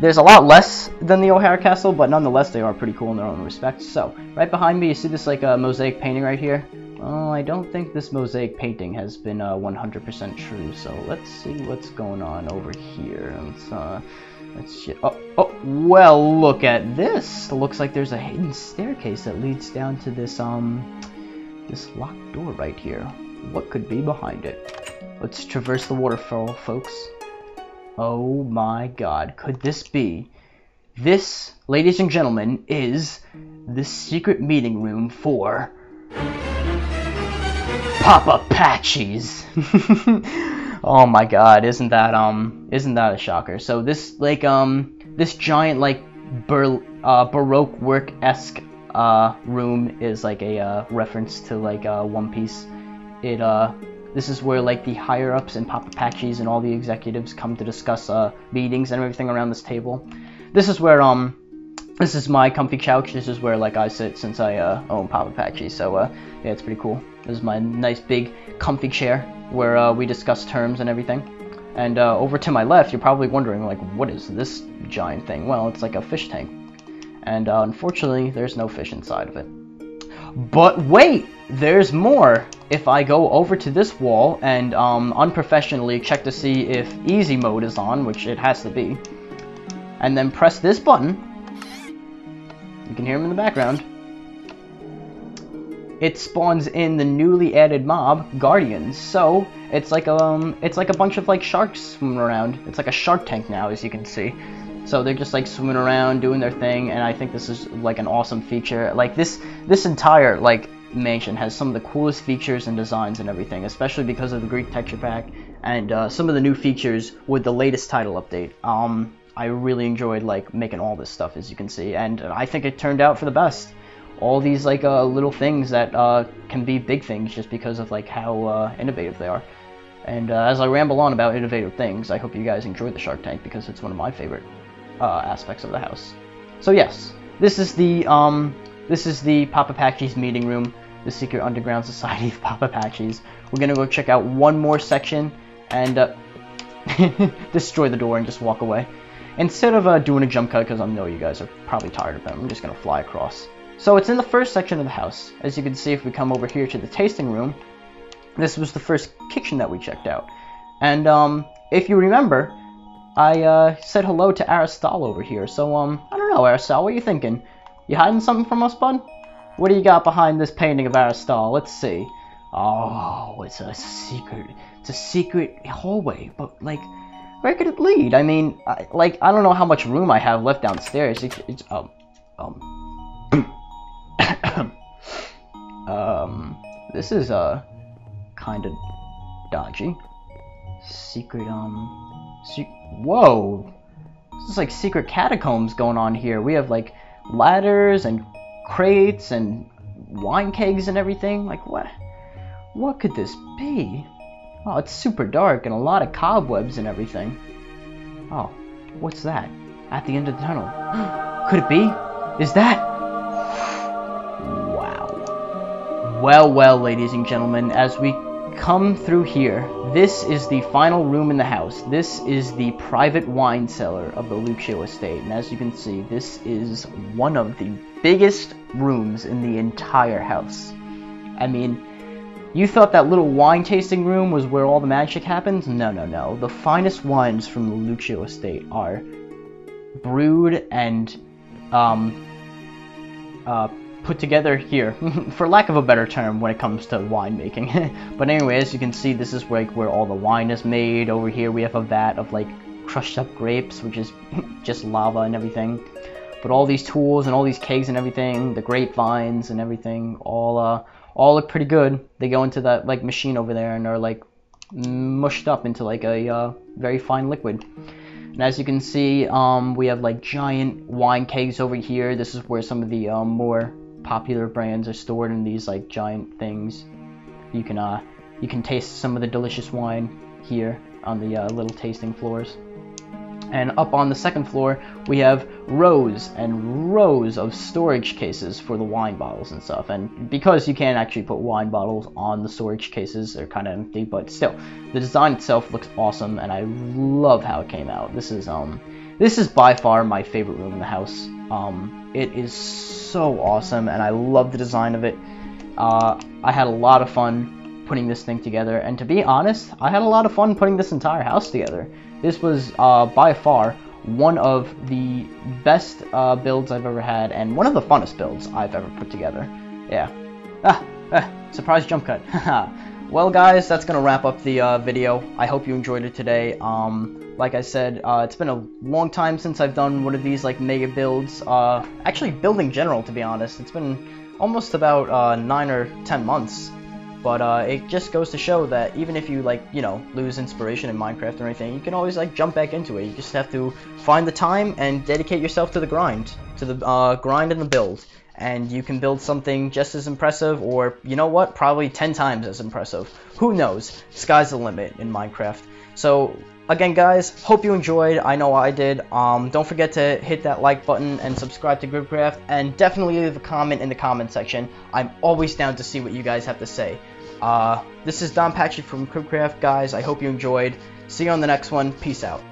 there's a lot less than the O'Hara Castle, but nonetheless they are pretty cool in their own respects. So, right behind me, you see this like mosaic painting right here? Oh, I don't think this mosaic painting has been 100% true, so let's see what's going on over here. Let's oh, well, look at this! It looks like there's a hidden staircase that leads down to this, this locked door right here. What could be behind it? Let's traverse the waterfall, folks. Oh my god, could this be? This, ladies and gentlemen, is the secret meeting room for Papapachees. Oh my god, isn't that a shocker? So this like this giant like Baroque work-esque room is like a reference to like One Piece. This is where like the higher-ups and Papapachees and all the executives come to discuss meetings and everything around this table. This is where this is my comfy couch. This is where like I sit since I own Papapachee. So yeah, it's pretty cool. This is my nice big comfy chair where we discuss terms and everything. And over to my left, you're probably wondering like, what is this giant thing? Well, it's like a fish tank. And unfortunately, there's no fish inside of it. But wait, there's more. If I go over to this wall and unprofessionally check to see if easy mode is on, which it has to be, and then press this button, you can hear him in the background, it spawns in the newly added mob, Guardians. So it's like a bunch of like sharks swimming around. It's like a shark tank now, as you can see. So they're just like swimming around doing their thing, and I think this is like an awesome feature. Like this entire like mansion has some of the coolest features and designs and everything, especially because of the Greek texture pack and some of the new features with the latest title update. I really enjoyed like making all this stuff, as you can see, and I think it turned out for the best. All these like little things that can be big things just because of like how innovative they are. And as I ramble on about innovative things, I hope you guys enjoy the Shark Tank because it's one of my favorite aspects of the house. So yes, this is the Papapachee's meeting room, the secret underground society of Papapachees. We're gonna go check out one more section and destroy the door and just walk away. Instead of doing a jump cut, because I know you guys are probably tired of them, I'm just gonna fly across. So it's in the first section of the house. As you can see, if we come over here to the tasting room, this was the first kitchen that we checked out. And if you remember, I said hello to Aristotle over here. So I don't know, Aristotle, what are you thinking? You hiding something from us, bud? What do you got behind this painting of Aristotle? Let's see. Oh, it's a secret. It's a secret hallway, but like, where could it lead? I mean, I don't know how much room I have left downstairs. This is kind of dodgy. Secret whoa, this is like secret catacombs going on here. We have like ladders and crates and wine kegs and everything. Like what could this be? Oh, it's super dark and a lot of cobwebs and everything. Oh, what's that? At the end of the tunnel. Could it be? Is that? Wow. Well, ladies and gentlemen, as we come through here, this is the final room in the house. This is the private wine cellar of the Luccio Estate. And as you can see, this is one of the biggest rooms in the entire house. I mean, you thought that little wine tasting room was where all the magic happens? No. The finest wines from the Luccio Estate are brewed and put together here, for lack of a better term, when it comes to winemaking. But anyway, as you can see, this is where all the wine is made. Over here we have a vat of like crushed up grapes, which is just lava and everything. But all these tools and all these kegs and everything, the grapevines and everything, all look pretty good. They go into that like machine over there and are like mushed up into like a very fine liquid. And as you can see, we have like giant wine kegs over here. This is where some of the more popular brands are stored in these like giant things. You can taste some of the delicious wine here on the little tasting floors. And up on the second floor, we have rows and rows of storage cases for the wine bottles and stuff. And because you can't actually put wine bottles on the storage cases, they're kind of empty, but still, the design itself looks awesome, and I love how it came out. This is by far my favorite room in the house. It is so awesome, and I love the design of it. I had a lot of fun putting this thing together, and to be honest, I had a lot of fun putting this entire house together. This was by far one of the best builds I've ever had, and one of the funnest builds I've ever put together. Yeah. Surprise jump cut. Well, guys, that's gonna wrap up the video. I hope you enjoyed it today. Like I said, it's been a long time since I've done one of these like mega builds. Actually, building general, to be honest. It's been almost about 9 or 10 months. But it just goes to show that even if you, like, you know, lose inspiration in Minecraft or anything, you can always, like, jump back into it. You just have to find the time and dedicate yourself to the grind, grind and the build. And you can build something just as impressive, or, you know what, probably 10 times as impressive. Who knows? Sky's the limit in Minecraft. So, again, guys, hope you enjoyed. I know I did. Don't forget to hit that like button and subscribe to Cribcraft, and definitely leave a comment in the comment section. I'm always down to see what you guys have to say. This is Donpachee from Cribcraft, guys. I hope you enjoyed. See you on the next one. Peace out.